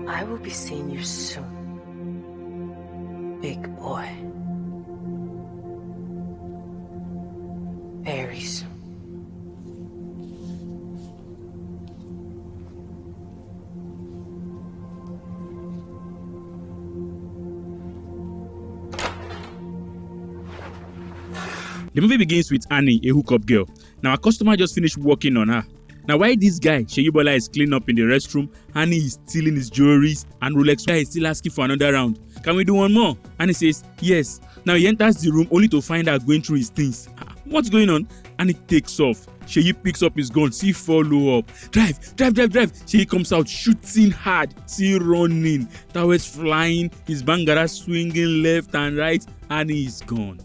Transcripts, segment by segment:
I will be seeing you soon, big boy. Very soon. The movie begins with Annie, a hookup girl. Now, a customer just finished working on her. Now, while this guy, Seyi Bola, is cleaning up in the restroom, Annie is stealing his jewelry, and Rolex guy is still asking for another round. Can we do one more? Annie says, yes. Now, he enters the room only to find her going through his things. What's going on? Annie takes off. Seyi picks up his gun. See follow up. Drive. Seyi comes out shooting hard. See running. Towers flying. His bangara swinging left and right. Annie is gone.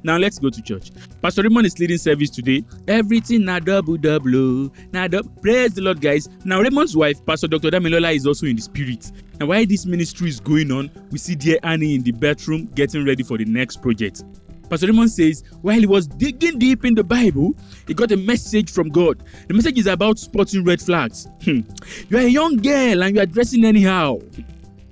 Now let's go to church. Pastor Raymond is leading service today. Everything na double. Praise the Lord, guys. Now Raymond's wife, Pastor Dr. Damilola, is also in the spirit. And while this ministry is going on, we see dear Annie in the bedroom getting ready for the next project. Pastor Raymond says while he was digging deep in the Bible, he got a message from God. The message is about spotting red flags. You are a young girl and you are dressing anyhow.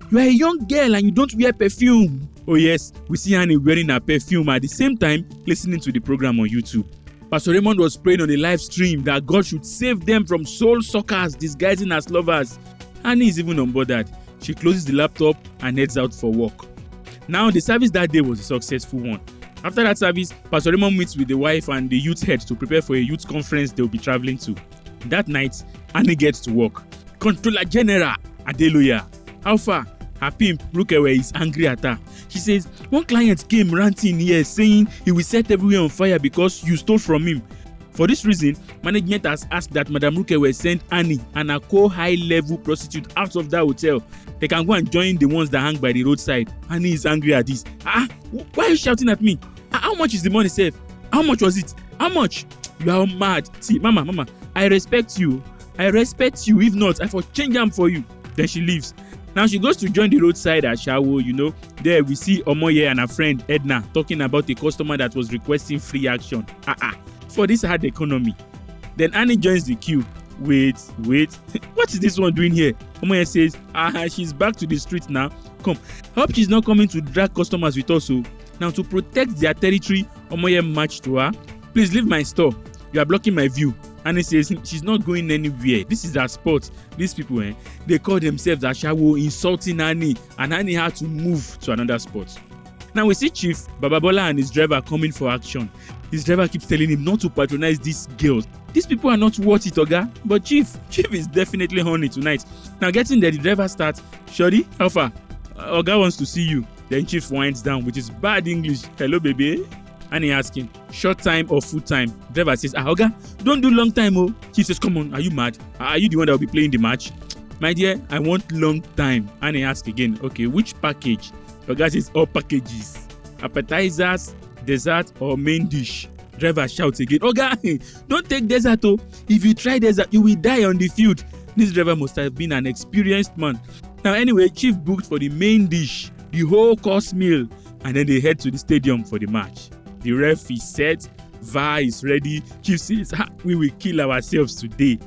You are a young girl and you don't wear perfume. Oh yes, we see Annie wearing her perfume at the same time listening to the program on YouTube. Pastor Raymond was praying on a live stream that God should save them from soul suckers disguising as lovers. Annie is even unbothered. She closes the laptop and heads out for work. Now the service that day was a successful one. After that service, Pastor Raymond meets with the wife and the youth head to prepare for a youth conference they will be traveling to. That night, Annie gets to work. Controller General Adeoluwa, how far? Her pimp, Arukwe, is angry at her. She says, one client came ranting here saying he will set everywhere on fire because you stole from him. For this reason, management has asked that Madam Arukwe send Annie and a high-level prostitute out of that hotel. They can go and join the ones that hang by the roadside. Annie is angry at this. Why are you shouting at me? How much is the money saved? How much was it? How much? You are mad. See, Mama, I respect you. If not, I will change them for you. Then she leaves. Now she goes to join the roadside at Shawo, There we see Omoye and her friend Edna talking about a customer that was requesting free action. For this hard economy. Then Annie joins the queue. Wait. What is this one doing here? Omoye says, she's back to the street now. Come. Hope she's not coming to drag customers with us. So now to protect their territory, Omoye marched to her. Please leave my store. You are blocking my view. Annie says she's not going anywhere. This is her spot. These people, they call themselves Ashawo, insulting Annie, and Annie had to move to another spot. Now we see Chief Bababola and his driver coming for action. His driver keeps telling him not to patronize these girls. These people are not worth it, Oga. But Chief is definitely horny tonight. Now getting there, the driver starts, Shorty, how far? Oga wants to see you. Then Chief winds down with his bad English. Hello, baby. Annie asks him, short time or full time? Driver says, Oga, don't do long time, oh. Chief says, come on, are you mad? Are you the one that will be playing the match? My dear, I want long time. Annie asks again, okay, which package? Oga says, all packages. Appetizers, dessert, or main dish? Driver shouts again, Oga, don't take dessert, oh. If you try dessert, you will die on the field. This driver must have been an experienced man. Now anyway, Chief booked for the main dish, the whole course meal, and then they head to the stadium for the match. The ref is set, VAR is ready. Chief says, we will kill ourselves today.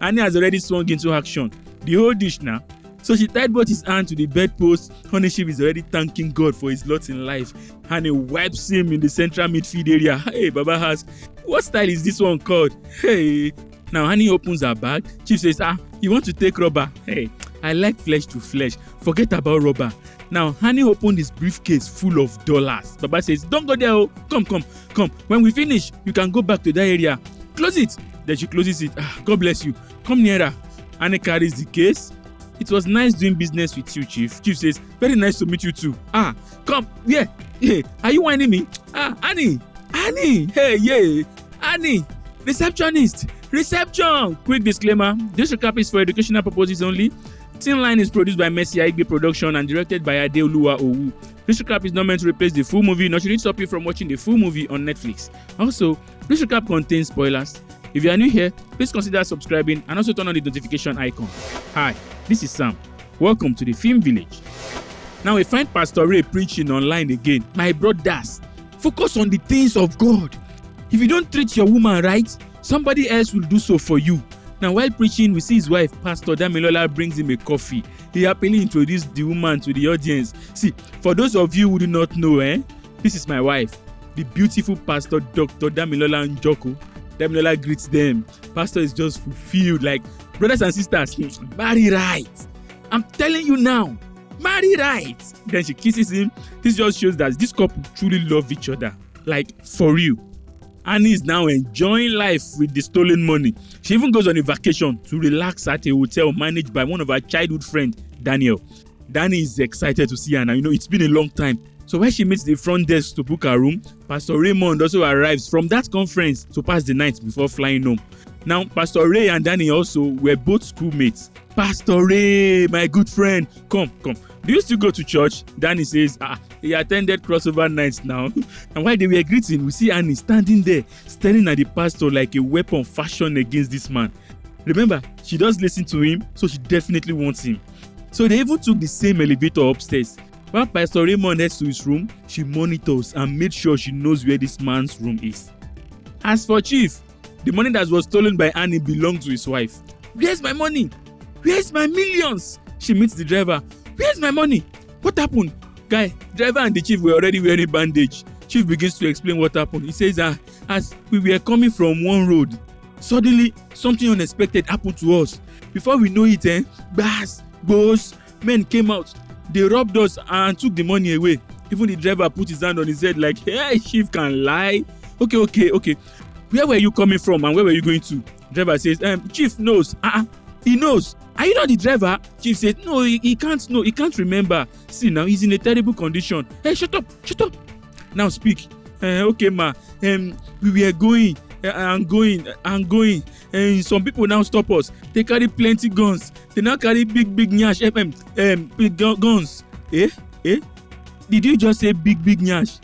Annie has already swung into action. The whole dish now. So she tied both his hand to the bedpost. Honey Chief is already thanking God for his lot in life. Annie wipes him in the central midfield area. Hey, Baba asks, what style is this one called? Hey. Now Annie opens her bag. Chief says, you want to take rubber? Hey, I like flesh to flesh. Forget about rubber. Now, Honey opened his briefcase full of dollars. Baba says, don't go there, oh. Come. When we finish, you can go back to that area. Close it. Then she closes it. God bless you. Come nearer. Annie carries the case. It was nice doing business with you, Chief. Chief says, very nice to meet you too. Come. Yeah. Are you whining me? Annie. Hey, yeah. Annie. Receptionist. Reception. Quick disclaimer. This recap is for educational purposes only. THINLINE is produced by Aigbe Production and directed by Adeoluwa Owu. This recap is not meant to replace the full movie, nor should it stop you from watching the full movie on Netflix. Also, this recap contains spoilers. If you are new here, please consider subscribing and also turn on the notification icon. Hi, this is Sam. Welcome to the Film Village. Now we find Pastor Ray preaching online again. My brothers, focus on the things of God. If you don't treat your woman right, somebody else will do so for you. Now, while preaching, we see his wife, Pastor Damilola, brings him a coffee. He happily introduced the woman to the audience. See, for those of you who do not know, this is my wife, the beautiful Pastor Dr. Damilola Njoko. Damilola greets them. Pastor is just fulfilled, like, brothers and sisters, marry right. I'm telling you now, marry right. Then she kisses him. This just shows that this couple truly love each other, like, for real. Annie is now enjoying life with the stolen money. She even goes on a vacation to relax at a hotel managed by one of her childhood friend, Daniel. Danny is excited to see her now. It's been a long time. So when she meets the front desk to book her room, Pastor Raymond also arrives from that conference to pass the night before flying home. Now, Pastor Ray and Danny also were both schoolmates. Pastor Ray, my good friend, come. Do you still go to church? Danny says, he attended crossover nights now. And while they were greeting, we see Annie standing there, staring at the pastor like a weapon fashioned against this man. Remember, she does listen to him, so she definitely wants him. So they even took the same elevator upstairs. While Pastor Raymond heads to his room, she monitors and made sure she knows where this man's room is. As for Chief, the money that was stolen by Annie belonged to his wife. Where's my money? Where's my millions? She meets the driver. Where's my money? What happened? Guy, driver and the chief were already wearing bandage. Chief begins to explain what happened. He says as we were coming from one road, suddenly something unexpected happened to us. Before we know it, boss, men came out. They robbed us and took the money away. Even the driver put his hand on his head like, hey, chief can lie. Okay. Where were you coming from and where were you going to? Driver says, chief knows. He knows. Are you not the driver? Chief says, no, he can't know. He can't remember. See now, he's in a terrible condition. Hey, shut up. Now speak. Okay, ma. We were going. I'm going. And some people now stop us. They carry plenty guns. They now carry big nyash. Big guns. Did you just say big nyash?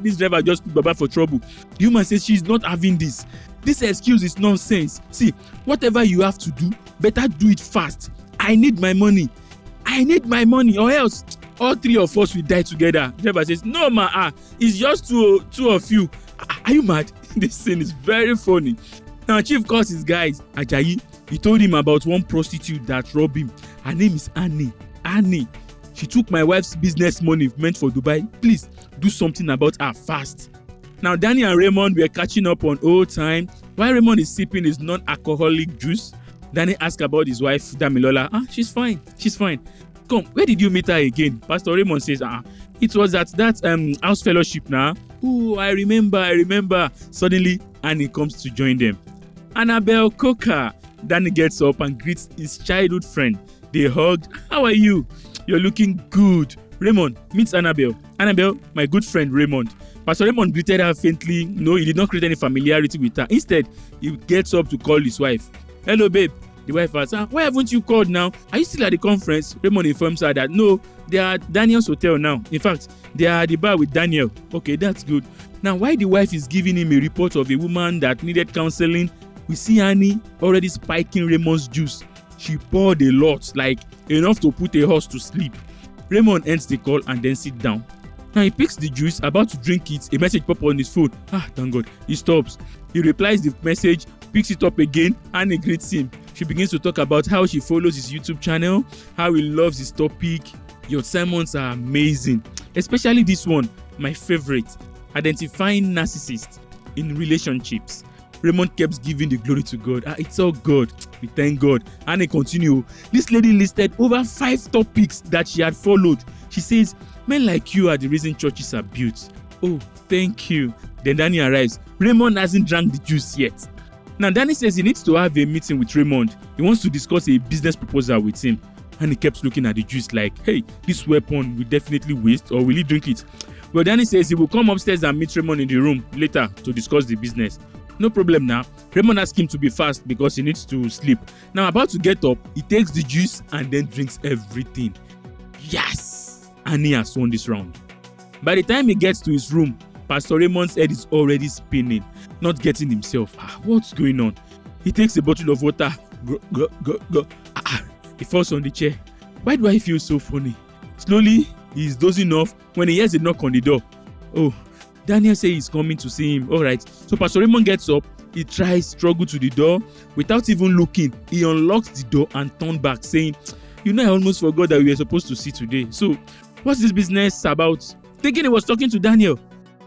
This driver just put Baba for trouble. The woman says she's not having this. This excuse is nonsense. See, whatever you have to do, better do it fast. I need my money, or else all three of us will die together. Driver says, no ma, it's just two of you. Are you mad? This scene is very funny. Now Chief calls his guys, Ajayi. He told him about one prostitute that robbed him. Her name is Annie. She took my wife's business money meant for Dubai. Please do something about her fast. Now Danny and Raymond were catching up on old time. While Raymond is sipping his non-alcoholic juice, Danny asked about his wife Damilola. She's fine. Come, where did you meet her again? Pastor Raymond says, it was at that house fellowship now. Oh, I remember. Suddenly, Annie comes to join them. Annabelle Coker. Danny gets up and greets his childhood friend. They hugged. How are you? You're looking good. Raymond meets Annabelle. Annabelle, my good friend Raymond. Pastor Raymond greeted her faintly. No, he did not create any familiarity with her. Instead, he gets up to call his wife. Hello, babe. The wife asks, why haven't you called now? Are you still at the conference? Raymond informs her that no, they are at Daniel's hotel now. In fact, they are at the bar with Daniel. Okay, that's good. Now, while the wife is giving him a report of a woman that needed counseling, we see Annie already spiking Raymond's juice. She poured a lot, like enough to put a horse to sleep. Raymond ends the call and then sits down. Now he picks the juice, about to drink it. A message pops on his phone. Thank God. He stops. He replies the message, picks it up again, and he greets him. She begins to talk about how she follows his YouTube channel, how he loves his topic. Your sermons are amazing. Especially this one, my favorite. Identifying narcissists in relationships. Raymond kept giving the glory to God. It's all God. We thank God. And he continued. This lady listed over 5 topics that she had followed. She says, men like you are the reason churches are built. Oh, thank you. Then Danny arrives. Raymond hasn't drank the juice yet. Now Danny says he needs to have a meeting with Raymond. He wants to discuss a business proposal with him. And he kept looking at the juice like, hey, this weapon will definitely waste, or will he drink it? Well, Danny says he will come upstairs and meet Raymond in the room later to discuss the business. No problem now. Raymond asks him to be fast because he needs to sleep. Now about to get up, he takes the juice and then drinks everything. Yes! Annie has won this round. By the time he gets to his room, Pastor Raymond's head is already spinning, not getting himself. What's going on? He takes a bottle of water. Go. He falls on the chair. Why do I feel so funny? Slowly, he is dozing off when he hears a knock on the door. Oh, Daniel says he's coming to see him. All right. So Pastor Raymond gets up, He tries, struggle to the door. Without even looking, he unlocks the door and turned back, saying, I almost forgot that we were supposed to see today. So, what's this business about? Thinking he was talking to Daniel.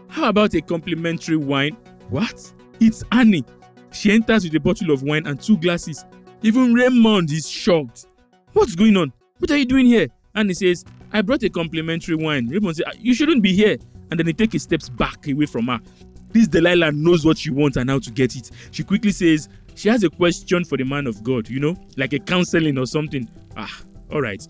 How about a complimentary wine? What? It's Annie. She enters with a bottle of wine and 2 glasses. Even Raymond is shocked. What's going on? What are you doing here? Annie says, I brought a complimentary wine. Raymond says, you shouldn't be here. And then he takes a step back away from her. This Delilah knows what she wants and how to get it. She quickly says she has a question for the man of God, like a counseling or something. All right.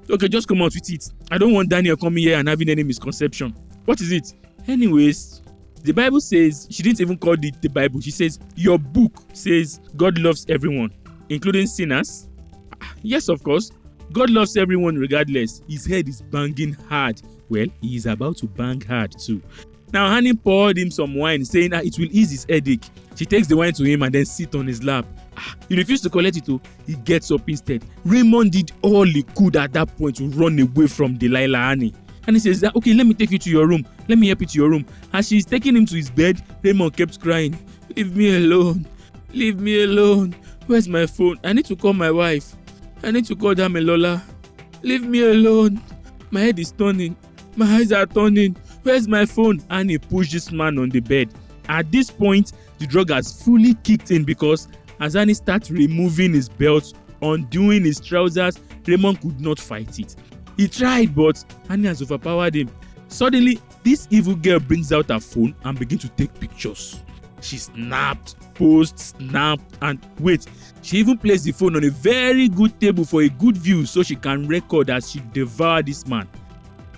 Okay, just come out with it. I don't want Daniel coming here and having any misconception. What is it? Anyways, the Bible says, she didn't even call it the Bible. She says, your book says God loves everyone, including sinners. Yes, of course. God loves everyone regardless. His head is banging hard. Well, he is about to bang hard too. Now, Annie poured him some wine, saying that it will ease his headache. She takes the wine to him and then sits on his lap. He refused to collect it, he gets up instead. Raymond did all he could at that point to run away from Delilah Annie. And he says, okay, let me take you to your room. Let me help you to your room. As she's taking him to his bed, Raymond kept crying, leave me alone. Leave me alone. Where's my phone? I need to call my wife. I need to call Damilola. Leave me alone. My head is turning. My eyes are turning. Where's my phone? And he pushed this man on the bed. At this point, the drug has fully kicked in because as Annie starts removing his belt, undoing his trousers, Raymond could not fight it. He tried, but Annie has overpowered him. Suddenly, this evil girl brings out her phone and begins to take pictures. She snapped, posed, snapped, and wait, she even placed the phone on a very good table for a good view so she can record as she devoured this man.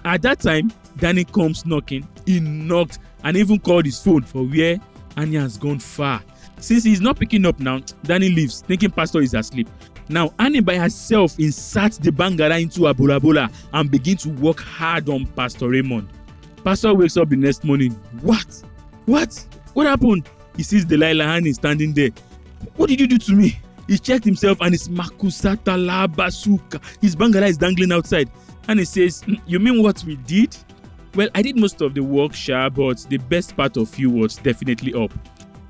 At that time, Danny comes knocking. He knocked and even called his phone for where Annie has gone far. Since he's not picking up now, Danny leaves, thinking Pastor is asleep. Now, Annie by herself inserts the bangara into a bola and begins to work hard on Pastor Raymond. Pastor wakes up the next morning. What? What happened? He sees Delilah Annie standing there. What did you do to me? He checked himself and his makusata la basuka. His bangara is dangling outside. And he says, you mean what we did? Well, I did most of the work, but the best part of you was definitely up.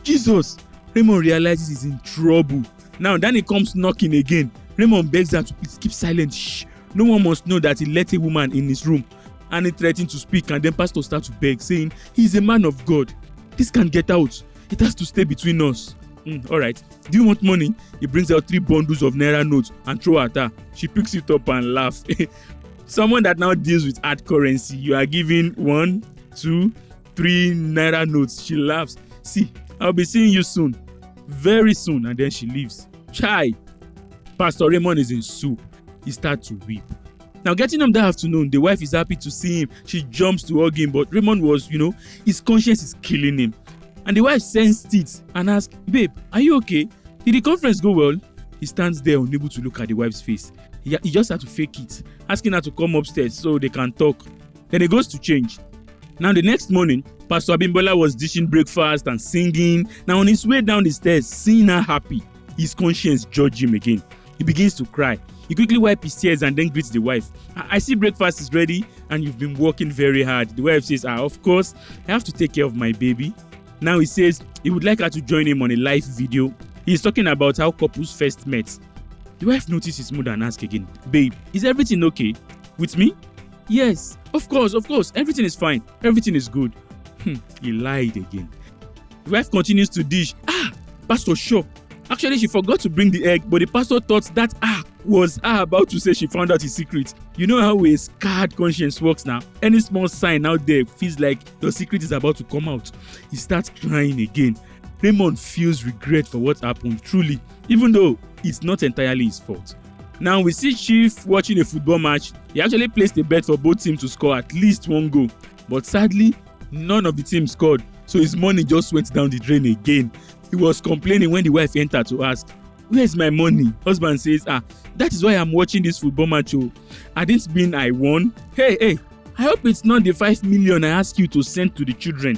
Jesus! Raymond realizes he's in trouble. Now, Danny comes knocking again. Raymond begs her to please keep silent. Shh. No one must know that he let a woman in his room. And he threatened to speak, and then Pastor starts to beg, saying, he's a man of God. This can't get out. It has to stay between us. All right. Do you want money? He brings out 3 bundles of Naira notes and throw at her. She picks it up and laughs. Someone that now deals with hard currency, you are giving 1, 2, 3 Naira notes. She laughs. See, I'll be seeing you soon. Very soon. And then she leaves. Chai. Pastor Raymond is in soup. He starts to weep. Now, getting home that afternoon, the wife is happy to see him. She jumps to hug him, but Raymond was, his conscience is killing him. And the wife sensed it and asks, babe, are you okay? Did the conference go well? He stands there unable to look at the wife's face. He just had to fake it, asking her to come upstairs so they can talk. Then he goes to change. Now, the next morning, Pastor Abimbola was dishing breakfast and singing. Now, on his way down the stairs, seeing her happy, his conscience judged him again. He begins to cry. He quickly wipes his tears and then greets the wife. I see breakfast is ready and you've been working very hard. The wife says, of course, I have to take care of my baby. Now he says he would like her to join him on a live video. He's talking about how couples first met. The wife notices his mood and asks again, babe, is everything okay? With me? Yes, of course, everything is fine. Everything is good. He lied again. The wife continues to dish. Pastor Shaw. Actually, she forgot to bring the egg, but the pastor thought that was about to say she found out his secret. You know how a scarred conscience works now? Any small sign out there feels like your secret is about to come out. He starts crying again. Raymond feels regret for what happened, truly, even though it's not entirely his fault. Now we see Chief watching a football match. He actually placed a bet for both teams to score at least 1 goal. But sadly, none of the teams scored, so his money just went down the drain again. He was complaining when the wife entered to ask, where's my money? Husband says, that is why I'm watching this football match. Had it been I won? Hey, I hope it's not the 5 million I asked you to send to the children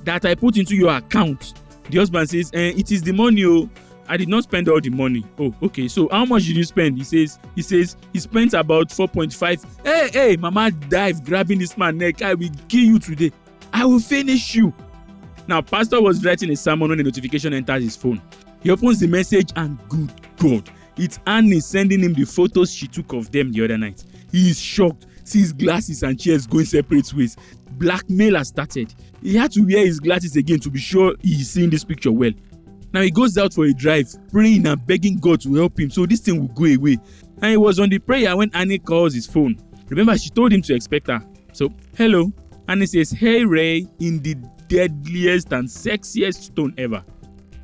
that I put into your account. The husband says, it is the money. I did not spend all the money. Oh, okay. So how much did you spend? He says he spent about 4.5. Hey, Mama dive grabbing this man's neck. I will kill you today. I will finish you. Now, Pastor was writing a sermon when a notification enters his phone. He opens the message and good God, it's Annie sending him the photos she took of them the other night. He is shocked, sees glasses and chairs going separate ways. Blackmail has started. He had to wear his glasses again to be sure he is seeing this picture well. Now he goes out for a drive, praying and begging God to help him so this thing will go away. And he was on the prayer when Annie calls his phone. Remember, she told him to expect her. So, hello. Annie says, hey Ray, in the deadliest and sexiest tone ever.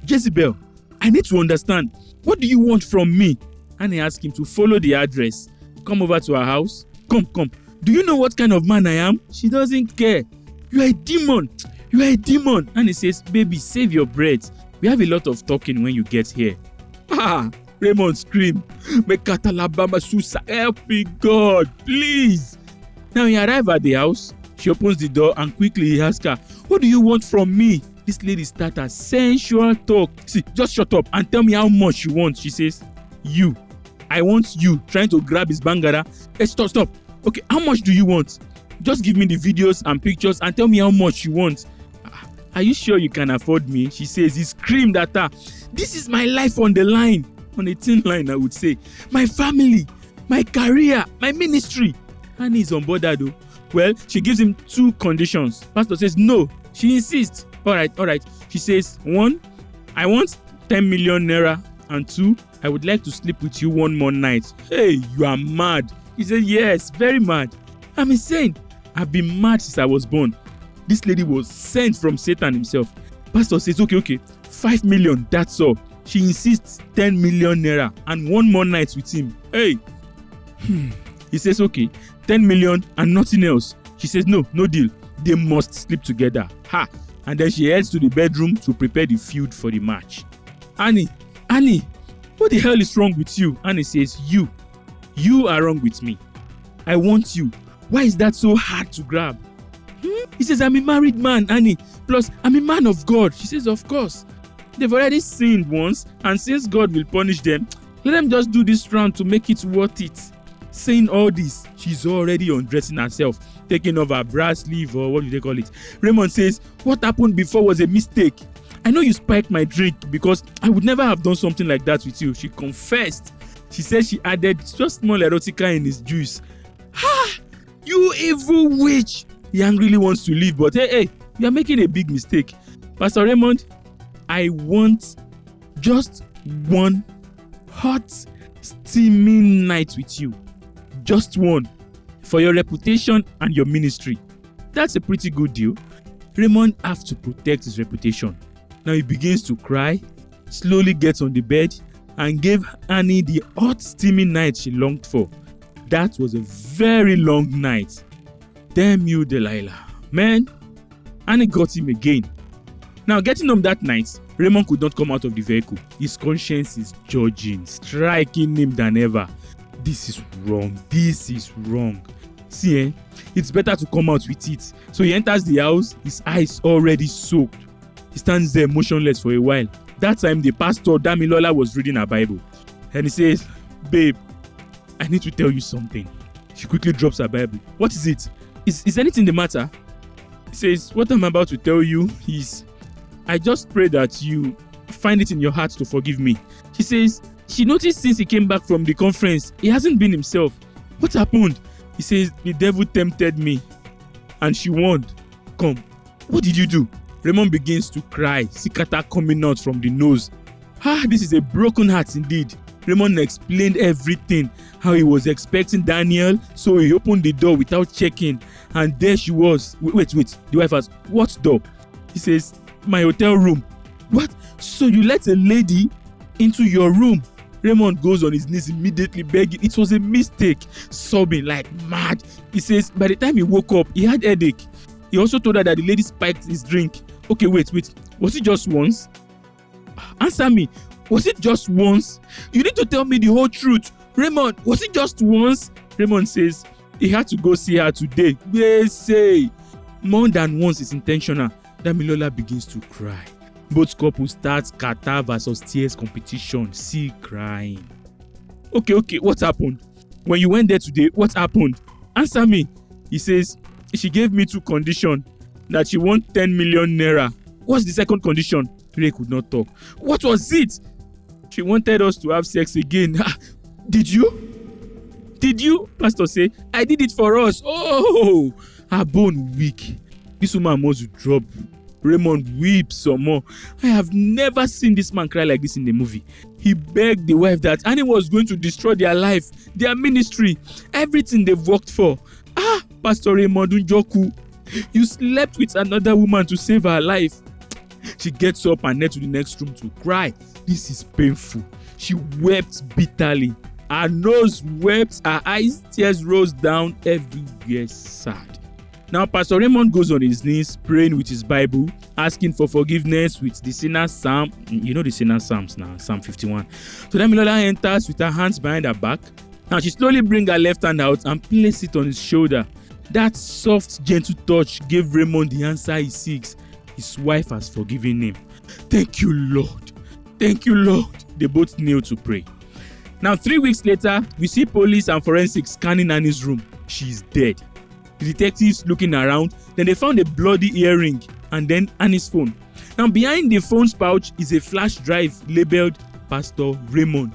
Jezebel, I need to understand. What do you want from me? Annie asked him to follow the address. Come over to her house. Come. Do you know what kind of man I am? She doesn't care. You are a demon. Annie says, baby, save your breath. We have a lot of talking when you get here. Raymond screamed. Help me, God, please. Now he arrived at the house. She opens the door and quickly he asks her, what do you want from me? This lady starts a sensual talk. See, just shut up and tell me how much you want. She says, you. I want you. Trying to grab his bangara. Hey, stop. Okay, how much do you want? Just give me the videos and pictures and tell me how much you want. Are you sure you can afford me? She says. He screamed at her. This is my life on the line. On a thin line, I would say. My family, my career, my ministry. Annie is on board though. Well, she gives him 2 conditions. Pastor says no. She insists. All right. She says, 1, I want 10 million naira. And 2, I would like to sleep with you one more night. Hey, you are mad. He said, yes, very mad. I'm insane. I've been mad since I was born. This lady was sent from Satan himself. Pastor says, okay, 5 million, that's all. She insists 10 million naira and one more night with him. Hey. He says, okay, 10 million and nothing else. She says, no deal. They must sleep together. And then she heads to the bedroom to prepare the food for the match. Annie, what the hell is wrong with you? Annie says, you are wrong with me. I want you. Why is that so hard to grab? He says, I'm a married man, Annie. Plus, I'm a man of God. She says, of course. They've already sinned once, and since God will punish them, let them just do this round to make it worth it. Saying all this, she's already undressing herself, taking off her bra sleeve, or what do they call it. Raymond says, what happened before was a mistake. I know you spiked my drink because I would never have done something like that with you. She confessed. She said she added just small erotica in his juice. You evil witch! He angrily wants to leave, but hey, you are making a big mistake. Pastor Raymond, I want just one hot, steaming night with you. Just one. For your reputation and your ministry. That's a pretty good deal. Raymond has to protect his reputation. Now he begins to cry, slowly gets on the bed, and gave Annie the hot, steaming night she longed for. That was a very long night. Damn you, Delilah. Man, Annie got him again. Now, getting home that night, Raymond could not come out of the vehicle. His conscience is judging, striking him than ever. This is wrong. See, it's better to come out with it. So he enters the house, his eyes already soaked. He stands there motionless for a while. That time, the pastor, Damilola, was reading her Bible. And he says, babe, I need to tell you something. She quickly drops her Bible. What is it? Is anything the matter? He says, what I'm about to tell you is, I just pray that you find it in your heart to forgive me. She says, she noticed since he came back from the conference, he hasn't been himself. What happened? He says, the devil tempted me and she won. Come, what did you do? Raymond begins to cry, sikata coming out from the nose. This is a broken heart indeed. Raymond explained everything, how he was expecting Daniel, so he opened the door without checking, and there she was. Wait, the wife asked, what door? He says, my hotel room. What? So you let a lady into your room? Raymond goes on his knees immediately begging. It was a mistake, sobbing like mad. He says, by the time he woke up, he had headache. He also told her that the lady spiked his drink. Okay, wait. Was it just once? Answer me. Was it just once? You need to tell me the whole truth. Raymond, was it just once? Raymond says, he had to go see her today. They say, more than once is intentional. Damilola begins to cry. Both couples start kata versus tears competition. See crying. Okay, what happened? When you went there today, what happened? Answer me. He says, she gave me 2 conditions. That she wants 10 million naira What's the second condition? Ray could not talk. What was it? She wanted us to have sex again. Did you? Did you? Pastor say, I did it for us. Oh, her bone weak. This woman must drop. Raymond weeps some more. I have never seen this man cry like this in the movie. He begged the wife that Annie was going to destroy their life, their ministry, everything they've worked for. Pastor Raymond Njoku, you slept with another woman to save her life. She gets up and heads to the next room to cry. This is painful. She wept bitterly. Her nose wept, her eyes, tears rose down, everywhere sad. Now, Pastor Raymond goes on his knees, praying with his Bible, asking for forgiveness with the sinner's psalm. You know the sinner's psalms now, Psalm 51. So Damilola enters with her hands behind her back. Now, she slowly brings her left hand out and places it on his shoulder. That soft, gentle touch gave Raymond the answer he seeks. His wife has forgiven him. Thank you, Lord. Thank you, Lord. They both kneel to pray. Now, 3 weeks later, we see police and forensics scanning Annie's room. She is dead. The detectives looking around, then they found a bloody earring and then Annie's phone. Now behind the phone's pouch is a flash drive labeled Pastor Raymond.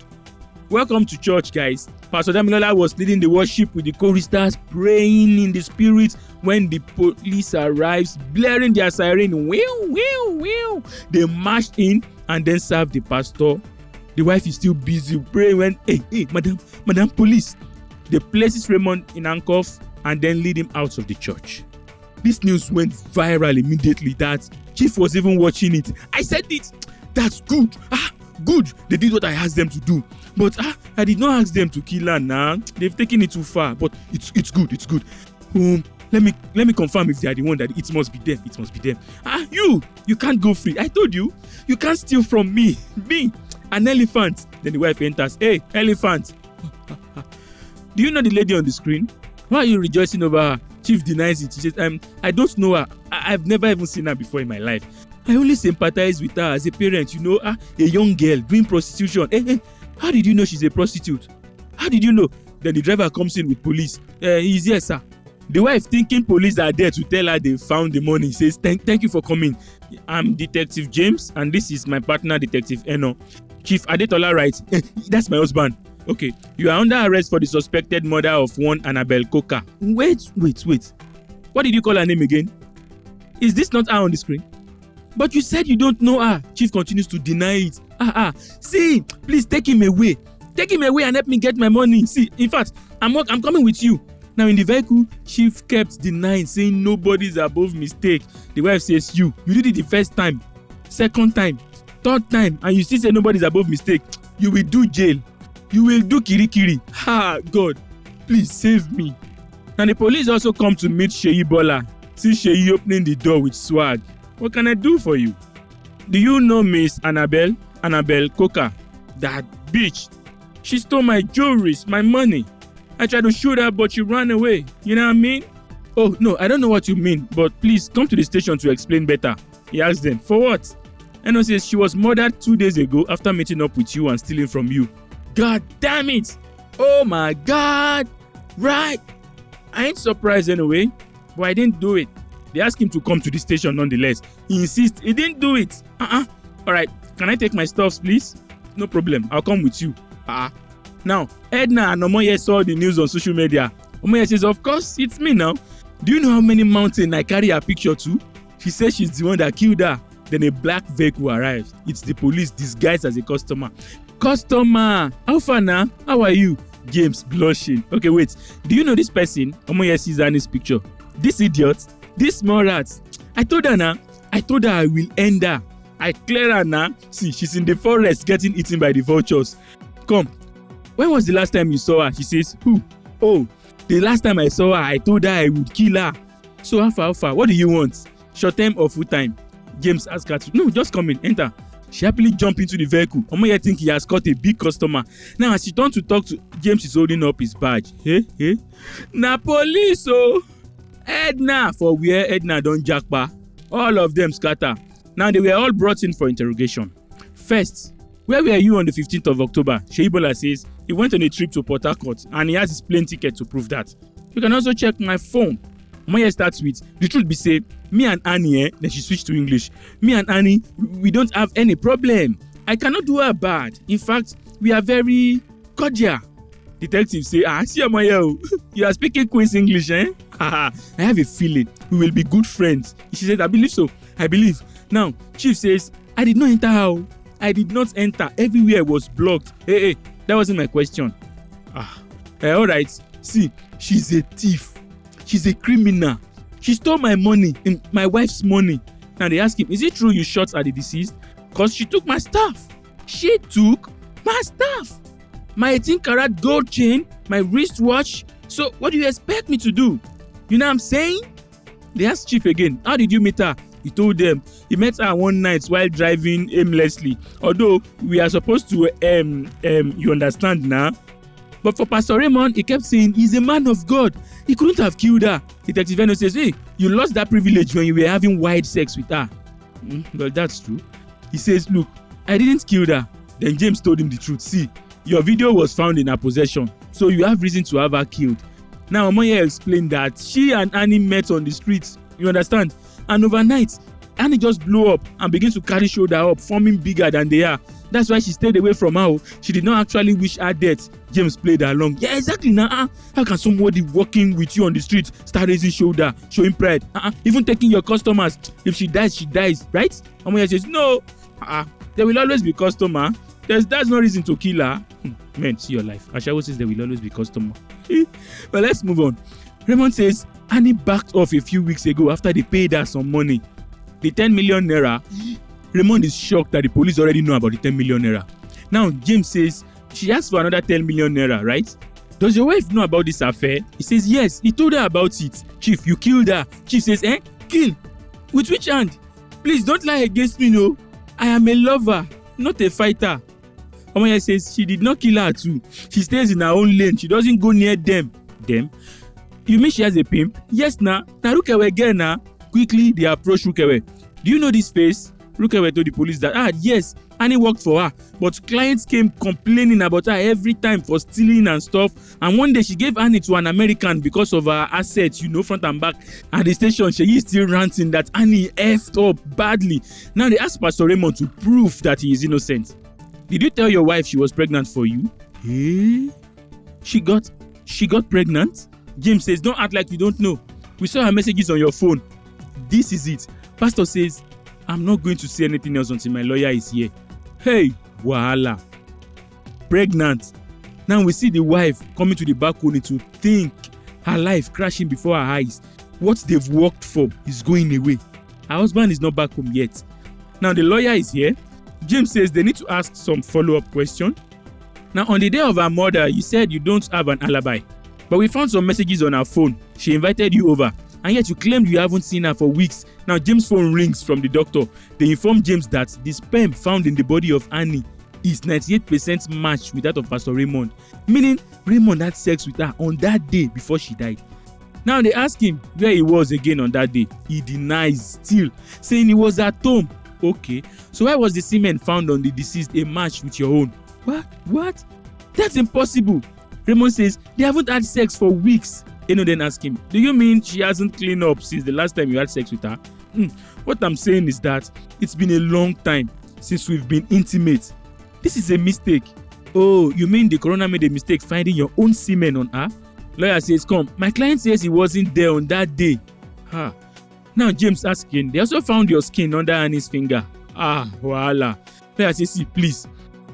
Welcome to church, guys. Pastor Damilola was leading the worship with the choristers praying in the spirit when the police arrives, blaring their siren. Whew, whew, whew. They marched in and then served the pastor. The wife is still busy praying when, hey, madam police. They places Raymond in handcuffs and then lead him out of the church. This news went viral immediately that Chief was even watching it. I said it. That's good. Good. They did what I asked them to do. But I did not ask them to kill her now. They've taken it too far. But it's good. It's good. Let me confirm if they are the one that it must be them. It must be them. You can't go free. I told you. You can't steal from me. Me, an elephant. Then the wife enters. Hey, elephant. Do you know the lady on the screen? Why are you rejoicing over her? Chief denies it. She says, I don't know her. I've never even seen her before in my life. I only sympathize with her as a parent, a young girl doing prostitution. Hey, how did you know she's a prostitute? How did you know? Then the driver comes in with police. He's here, sir. The wife, thinking police are there to tell her they found the money, says, thank you for coming. I'm Detective James, and this is my partner, Detective Eno. Chief Adetola writes, that's my husband. Okay, you are under arrest for the suspected murder of one Annabelle Coker. Wait. What did you call her name again? Is this not her on the screen? But you said you don't know her. Chief continues to deny it. See, please take him away. Take him away and help me get my money. See, in fact, I'm coming with you. Now in the vehicle, Chief kept denying, saying nobody's above mistake. The wife says, you did it the first time, second time, third time, and you still say nobody's above mistake. You will do jail. You will do kirikiri. God, please save me. And the police also come to meet Sheyi Bola. See Sheyi opening the door with swag. What can I do for you? Do you know Miss Annabelle Coker? That bitch. She stole my jewelry, my money. I tried to shoot her, but she ran away. You know what I mean? Oh, no, I don't know what you mean, but please come to the station to explain better. He asked them, for what? Eno says she was murdered 2 days ago after meeting up with you and stealing from you. God damn it! Oh my God! Right! I ain't surprised anyway, but I didn't do it. They asked him to come to the station nonetheless. He insists he didn't do it. Alright, can I take my stuffs, please? No problem, I'll come with you. Now, Edna and Omoye saw the news on social media. Omoye says, of course, it's me now. Do you know how many mountains I carry her picture to? She says she's the one that killed her. Then a black vehicle arrives. It's the police disguised as a customer. Customer, how far now? How are you? James blushing. Okay, wait. Do you know this person? Omoye sees Annie's picture. This idiot, this small rat. I told her now. I told her I will end her. I clear her now. See, she's in the forest getting eaten by the vultures. Come. When was the last time you saw her? She says, who? Oh, the last time I saw her, I told her I would kill her. So how far? What do you want? Short time or full time? James asked her to, no, just come in, enter. She happily jumped into the vehicle. Omoye think he has caught a big customer. Now as she turned to talk to James, is holding up his badge. Hey. Na police oh. Edna for where Edna don jackpa. All of them scatter. Now they were all brought in for interrogation. First, where were you on the 15th of October? Sheyi Bola says he went on a trip to Port Harcourt and he has his plane ticket to prove that. You can also check my phone. Omoye starts with, the truth be say, me and Annie, then she switched to English. Me and Annie, we don't have any problem. I cannot do her bad. In fact, we are very cordial. Detective say, see Omoye, you are speaking Queen's English, eh? I have a feeling we will be good friends. She says, I believe so. I believe. Now, Chief says, I did not enter her. I did not enter. Everywhere was blocked. Hey, that wasn't my question. All right. See, she's a thief. She's a criminal. She stole my money, my wife's money. Now they ask him, is it true you shot at the deceased? Because she took my stuff. She took my stuff. My 18-karat gold chain, my wristwatch. So what do you expect me to do? You know what I'm saying? They asked Chief again, how did you meet her? He told them he met her one night while driving aimlessly. Although we are supposed to, you understand now? But for Pastor Raymond, he kept saying he's a man of God. He couldn't have killed her. Detective Eno says, hey, you lost that privilege when you were having wild sex with her. Well, that's true. He says, look, I didn't kill her. Then James told him the truth. See, your video was found in her possession, so you have reason to have her killed. Now, Omoye explained that she and Annie met on the streets. You understand? And overnight, Annie just blew up and began to carry shoulder up, forming bigger than they are. That's why she stayed away from her. She did not actually wish her death. James played along. Yeah, exactly. Now, how can somebody walking with you on the street start raising shoulder, showing pride? Even taking your customers. If she dies, she dies, right? Omoye says, no. There will always be customer. That's no reason to kill her. Man, see your life. Ashawo says there will always be customer. But let's move on. Raymond says Annie backed off a few weeks ago after they paid her some money. The 10 million naira. Raymond is shocked that the police already know about the 10 million naira. Now, James says she asked for another 10 million naira, right? Does your wife know about this affair? He says, yes, he told her about it. Chief, you killed her. Chief says, kill? With which hand? Please don't lie against me, no. I am a lover, not a fighter. Omoye says she did not kill her too. She stays in her own lane. She doesn't go near them. Them? You mean she has a pimp? Yes, na Rukewe girl na. Quickly, they approach Rukewe. Do you know this face? Rukewe told the police that, yes, Annie worked for her, but clients came complaining about her every time for stealing and stuff. And one day she gave Annie to an American because of her assets, front and back. At the station, she is still ranting that Annie effed up badly. Now they asked Pastor Raymond to prove that he is innocent. Did you tell your wife she was pregnant for you? She got pregnant? James says, don't act like you don't know. We saw her messages on your phone. This is it. Pastor says, I'm not going to say anything else until my lawyer is here. Hey, wahala. Pregnant. Now we see the wife coming to the balcony to think her life crashing before her eyes. What they've worked for is going away. Her husband is not back home yet. Now the lawyer is here. James says they need to ask some follow-up question. Now on the day of her murder, you said you don't have an alibi. But we found some messages on her phone. She invited you over. And yet you claimed you haven't seen her for weeks. Now James' phone rings from the doctor. They inform James that the sperm found in the body of Annie is 98% matched with that of Pastor Raymond. Meaning Raymond had sex with her on that day before she died. Now they ask him where he was again on that day. He denies still, saying he was at home. Okay, so why was the semen found on the deceased a match with your own? What? That's impossible. Raymond says they haven't had sex for weeks. Eno then ask him, do you mean she hasn't cleaned up since the last time you had sex with her? What I'm saying is that it's been a long time since we've been intimate. This is a mistake. Oh, you mean the coroner made a mistake finding your own semen on her? Lawyer says, come, my client says he wasn't there on that day. Now James asking, they also found your skin under Annie's finger. Voila. Lawyer says, see, please,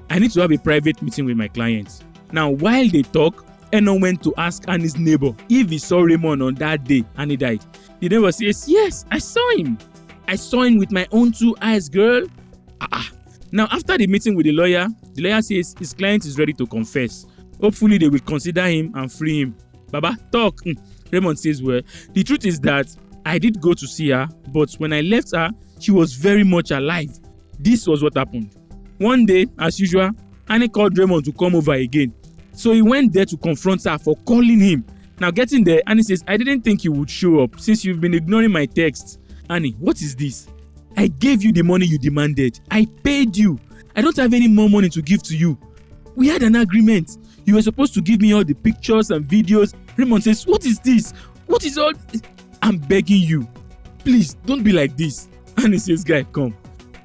I need to have a private meeting with my client. Now, while they talk, Eno went to ask Annie's neighbor if he saw Raymond on that day and he died. The neighbor says, yes, I saw him. I saw him with my own 2 eyes, girl. Now, after the meeting with the lawyer says his client is ready to confess. Hopefully, they will consider him and free him. Baba, talk. Raymond says, well, the truth is that I did go to see her, but when I left her, she was very much alive. This was what happened. One day, as usual, Annie called Raymond to come over again. So he went there to confront her for calling him. Now getting there, Annie says, I didn't think you would show up since you've been ignoring my texts. Annie, what is this? I gave you the money you demanded. I paid you. I don't have any more money to give to you. We had an agreement. You were supposed to give me all the pictures and videos. Raymond says, what is this? What is all? I'm begging you. Please, don't be like this. And he says, guy, come.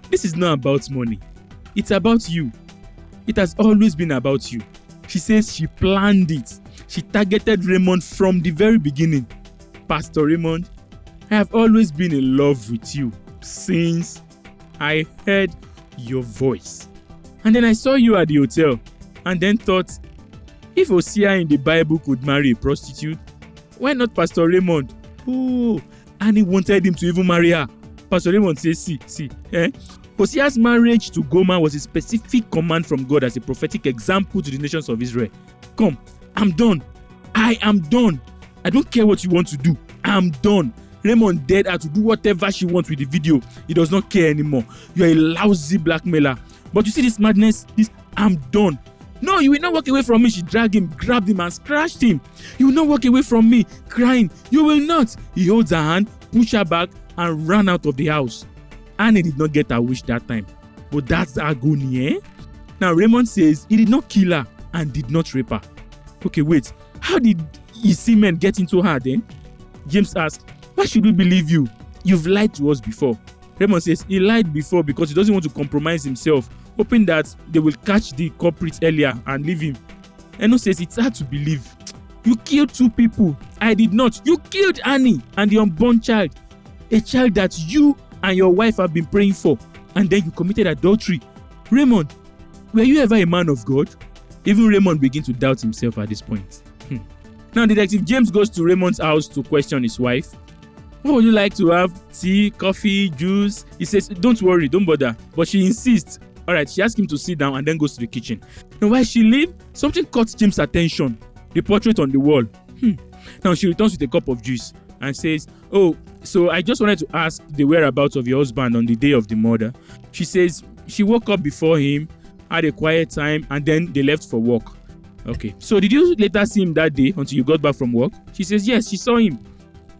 This is not about money. It's about you. It has always been about you. She says she planned it. She targeted Raymond from the very beginning. Pastor Raymond, I have always been in love with you since I heard your voice. And then I saw you at the hotel and then thought, if Hosea in the Bible could marry a prostitute, why not Pastor Raymond? Oh, and he wanted him to even marry her. Pastor Raymond says, see. Hosea's marriage to Gomer was a specific command from God as a prophetic example to the nations of Israel. Come, I'm done. I am done. I don't care what you want to do. I'm done. Raymond dared her to do whatever she wants with the video. He does not care anymore. You are a lousy blackmailer. But you see this madness? I'm done. No, you will not walk away from me. She dragged him, grabbed him and scratched him. You will not walk away from me, crying. You will not. He holds her hand, pushed her back and ran out of the house. Annie did not get her wish that time. But that's agony, eh? Now Raymond says he did not kill her and did not rape her. Okay, wait. How did his semen get into her then? James asks, why should we believe you? You've lied to us before. Raymond says he lied before because he doesn't want to compromise himself, hoping that they will catch the culprit earlier and leave him. Eno says it's hard to believe. You killed 2 people. I did not. You killed Annie and the unborn child. A child that you and your wife have been praying for. And then you committed adultery. Raymond, were you ever a man of God? Even Raymond begins to doubt himself at this point. Now Detective James goes to Raymond's house to question his wife. What would you like to have? Tea, coffee, juice? He says, don't worry, don't bother. But she insists. Alright, she asks him to sit down and then goes to the kitchen. Now while she leaves, something caught James' attention. The portrait on the wall. Now she returns with a cup of juice and says, oh, so I just wanted to ask the whereabouts of your husband on the day of the murder. She says she woke up before him, had a quiet time, and then they left for work. Okay, so did you later see him that day until you got back from work? She says yes, she saw him.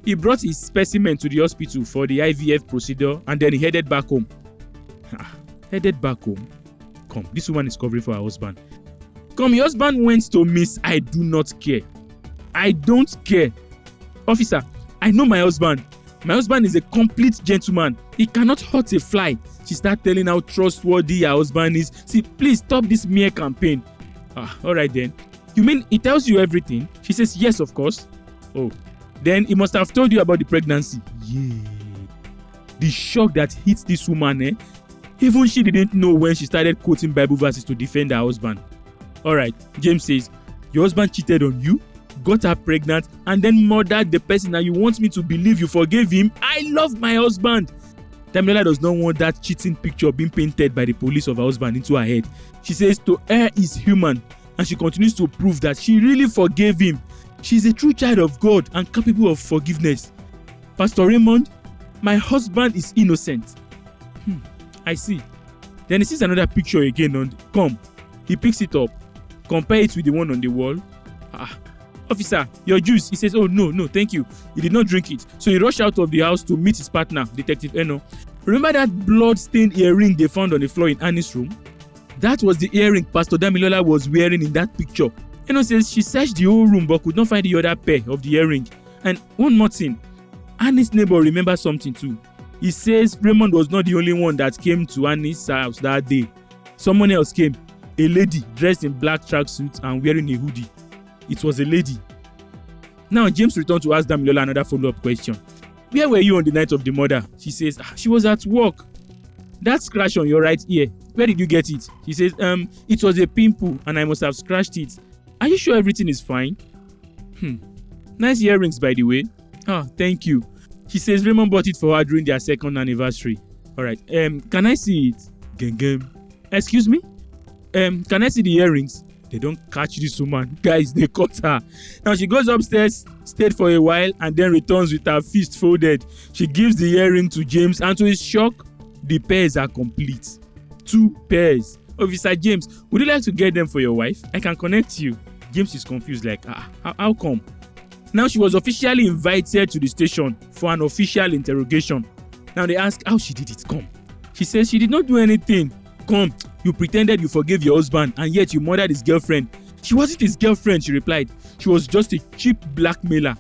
He brought his specimen to the hospital for the IVF procedure and then he headed back home. Headed back home? Come, this woman is covering for her husband. Come, your husband went to Miss I do not care. I don't care. Officer, I know my husband. My husband is a complete gentleman. He cannot hurt a fly. She started telling how trustworthy her husband is. See, please stop this mere campaign. Alright then. You mean he tells you everything? She says yes, of course. Oh, then he must have told you about the pregnancy. Yeah. The shock that hits this woman, even she didn't know when she started quoting Bible verses to defend her husband. Alright, James says, your husband cheated on you, got her pregnant, and then murdered the person, and you want me to believe you forgave him? I love my husband. Damilola does not want that cheating picture being painted by the police of her husband into her head. She says to err is human, and she continues to prove that she really forgave him. She is a true child of God and capable of forgiveness. Pastor Raymond, my husband is innocent. I see. Then he sees another picture again. Come, he picks it up, compare it with the one on the wall. Officer, your juice. He says, oh no, thank you. He did not drink it. So he rushed out of the house to meet his partner, Detective Eno. Remember that blood-stained earring they found on the floor in Annie's room? That was the earring Pastor Damilola was wearing in that picture. Eno says she searched the whole room but could not find the other pair of the earring. And one more thing, Annie's neighbor remembers something too. He says Raymond was not the only one that came to Annie's house that day. Someone else came, a lady dressed in black tracksuit and wearing a hoodie. It was a lady. Now James returned to ask Damilola another follow-up question. Where were you on the night of the murder? She says, she was at work. That scratch on your right ear, where did you get it? She says, it was a pimple and I must have scratched it. Are you sure everything is fine? Nice earrings, by the way. Thank you. She says Raymond bought it for her during their second anniversary. Alright, can I see it? Gengem. Excuse me? Can I see the earrings? They don't catch this woman. Guys, they caught her. Now she goes upstairs, stayed for a while, and then returns with her fist folded. She gives the earring to James, and to his shock, the pairs are complete. 2 pairs. Officer James, would you like to get them for your wife? I can connect you. James is confused, like, how come? Now she was officially invited to the station for an official interrogation. Now they ask how she did it. Come. She says she did not do anything. Come, you pretended you forgave your husband and yet you murdered his girlfriend. She wasn't his girlfriend, she replied. She was just a cheap blackmailer.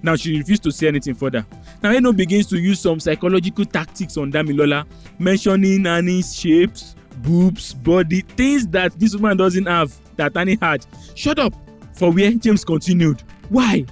Now she refused to say anything further. Now Eno begins to use some psychological tactics on Damilola, mentioning Annie's shapes, boobs, body, things that this woman doesn't have that Annie had. Shut up! For where James continued. Why?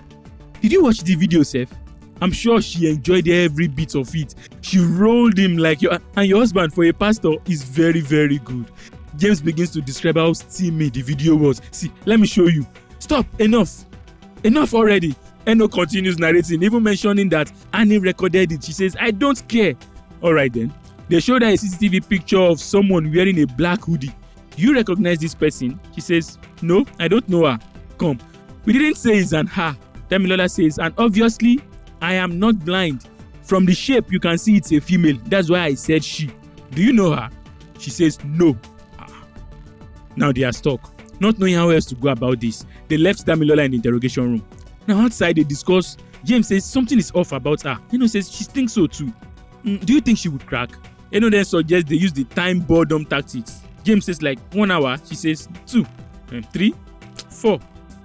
Did you watch the video, Seth? I'm sure she enjoyed every bit of it. She rolled him like your husband for a pastor is very, very good. James begins to describe how steamy the video was. See, let me show you. Stop! Enough already. Eno continues narrating, even mentioning that Annie recorded it. She says, I don't care. Alright then. They showed her a CCTV picture of someone wearing a black hoodie. Do you recognize this person? She says, no, I don't know her. Come. We didn't say it's an her. Damilola says, and obviously, I am not blind. From the shape, you can see it's a female. That's why I said she. Do you know her? She says, no. Now they are stuck. Not knowing how else to go about this, they left Damilola in the interrogation room. Now outside they discuss. James says something is off about her. Eno says she thinks so too. Do you think she would crack? Eno then suggests they use the time boredom tactics. James says like 1 hour. She says 2, 3, 4,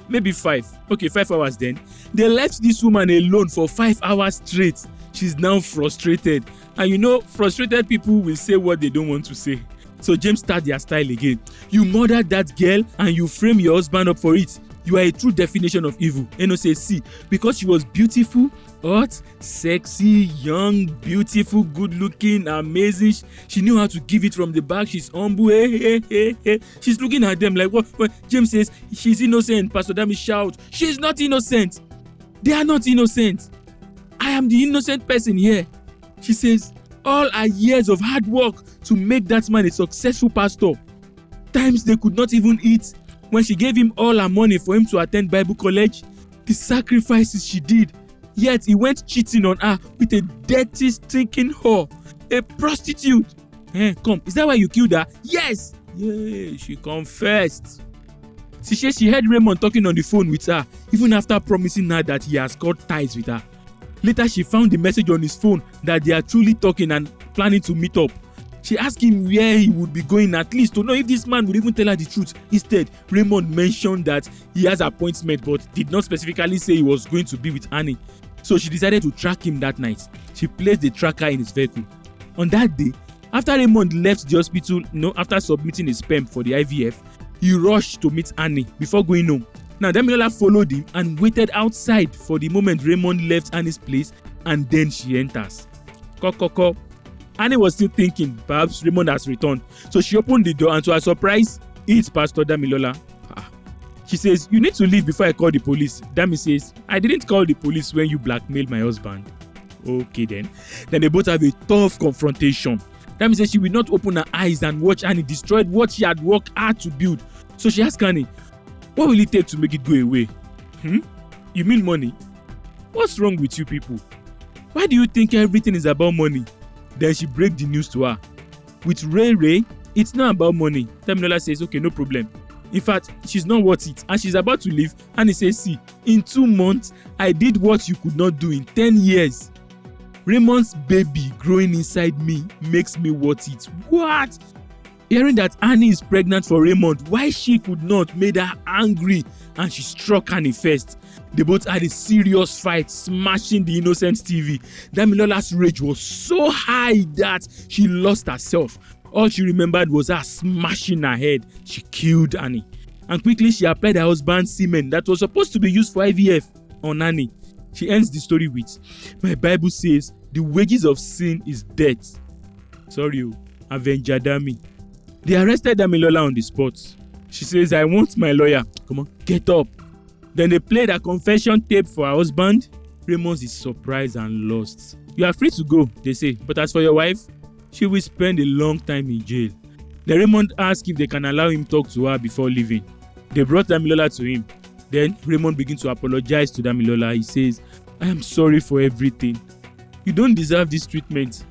maybe 5. Okay, 5 hours then. They left this woman alone for 5 hours straight. She's now frustrated. And you know, frustrated people will say what they don't want to say. So James starts their style again. You murdered that girl and you frame your husband up for it. You are a true definition of evil. Eno says, see, because she was beautiful, hot, sexy, young, beautiful, good looking, amazing. She knew how to give it from the back. She's humble. Hey. She's looking at them like, what? James says, she's innocent. Pastor Dami shout, she's not innocent. They are not innocent. I am the innocent person here. She says, all our years of hard work to make that man a successful pastor. Times they could not even eat. When she gave him all her money for him to attend Bible college, the sacrifices she did. Yet he went cheating on her with a dirty, stinking whore, a prostitute. Come, is that why you killed her? Yes. Yeah, she confessed. She says she heard Raymond talking on the phone with her, even after promising her that he has cut ties with her. Later, she found the message on his phone that they are truly talking and planning to meet up. She asked him where he would be going, at least to know if this man would even tell her the truth. Instead, Raymond mentioned that he has an appointment but did not specifically say he was going to be with Annie. So she decided to track him that night. She placed the tracker in his vehicle. On that day, after Raymond left the hospital, after submitting his sperm for the IVF, he rushed to meet Annie before going home. Now, Damilola followed him and waited outside for the moment Raymond left Annie's place, and then she enters. Koko. Annie was still thinking perhaps Raymond has returned. So she opened the door and to her surprise, it's Pastor Damilola. She says, you need to leave before I call the police. Dami says, I didn't call the police when you blackmailed my husband. Okay then. Then they both have a tough confrontation. Dami says she will not open her eyes and watch Annie destroy what she had worked hard to build. So she asked Annie, what will it take to make it go away? You mean money? What's wrong with you people? Why do you think everything is about money? Then she breaks the news to her. With Ray, it's not about money. Damilola says, okay, no problem. In fact, she's not worth it. And she's about to leave. And he says, see, in 2 months, I did what you could not do in 10 years. Raymond's baby growing inside me makes me worth it. What? Hearing that Annie is pregnant for Raymond, why she could not, made her angry. And she struck Annie first. They both had a serious fight, smashing the innocent TV. Damilola's rage was so high that she lost herself. All she remembered was her smashing her head. She killed Annie. And quickly she applied her husband's semen that was supposed to be used for IVF on Annie. She ends the story with, my Bible says, the wages of sin is death. Sorry, Avenger Dami. They arrested Damilola on the spot. She says, I want my lawyer. Come on, get up. Then they played a confession tape for her husband. Raymond is surprised and lost. You are free to go, they say. But as for your wife, she will spend a long time in jail. Then Raymond asked if they can allow him talk to her before leaving. They brought Damilola to him. Then Raymond begins to apologize to Damilola. He says, I am sorry for everything. You don't deserve this treatment.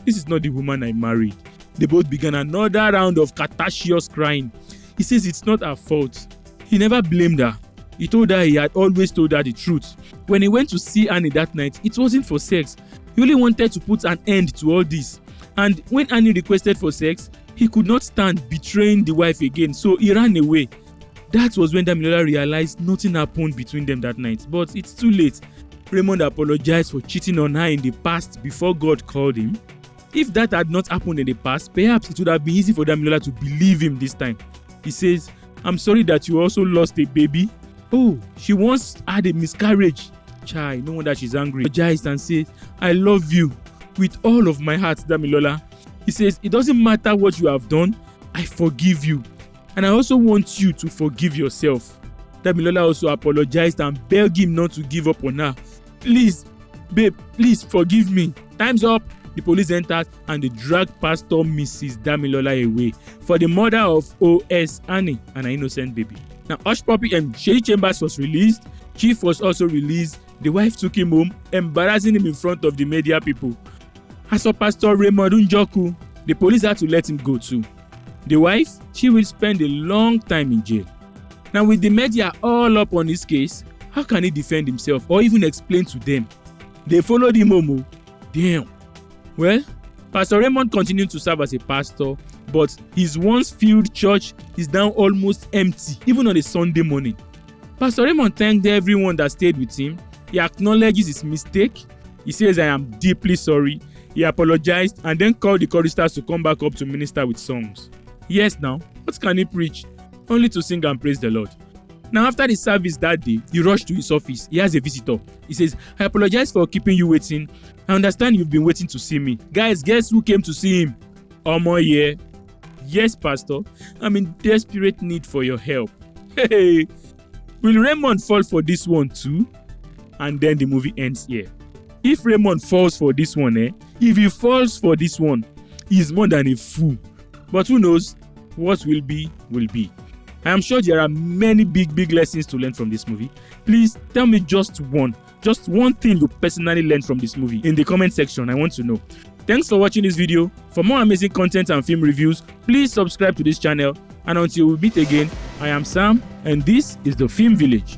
This is not the woman I married. They both began another round of catastrophic crying. He says it's not her fault. He never blamed her. He told her he had always told her the truth. When he went to see Annie that night, it wasn't for sex. He only wanted to put an end to all this. And when Annie requested for sex, he could not stand betraying the wife again, so he ran away. That was when Damilola realized nothing happened between them that night, but it's too late. Raymond apologized for cheating on her in the past before God called him. If that had not happened in the past, perhaps it would have been easy for Damilola to believe him this time. He says, "I'm sorry that you also lost a baby." Oh, she once had a miscarriage. Chai, no wonder she's angry. He apologized and says, "I love you with all of my heart, Damilola." He says, "It doesn't matter what you have done, I forgive you. And I also want you to forgive yourself." Damilola also apologized and begged him not to give up on her. "Please, babe, please forgive me. Time's up." The police entered and they dragged Pastor Mrs. Damilola away for the murder of O.S. Annie and an innocent baby. Now, Hush Puppy and Shady Chambers was released. Chief was also released. The wife took him home, embarrassing him in front of the media people. As for Pastor Raymond Njoku, the police had to let him go too. The wife, she will spend a long time in jail. Now, with the media all up on his case, how can he defend himself or even explain to them? They followed him home. Damn. Well, Pastor Raymond continued to serve as a pastor, but his once filled church is now almost empty, even on a Sunday morning. Pastor Raymond thanked everyone that stayed with him. He acknowledges his mistake. He says, "I am deeply sorry." He apologized and then called the choristers to come back up to minister with songs. Yes, now, what can he preach? Only to sing and praise the Lord. Now, after the service that day, he rushed to his office. He has a visitor. He says, "I apologize for keeping you waiting. I understand you've been waiting to see me. Guys, guess who came to see him?" "OMONI." "Yes, Pastor. I'm in desperate need for your help." Hey, will Raymond fall for this one too? And then the movie ends here. If Raymond falls for this one, if he falls for this one, he's more than a fool. But who knows? What will be, will be. I am sure there are many big lessons to learn from this movie. Please tell me just one thing you personally learned from this movie in the comment section. I want to know. Thanks for watching this video. For more amazing content and film reviews, please subscribe to this channel. And until we meet again, I am Sam, and this is the Film Village.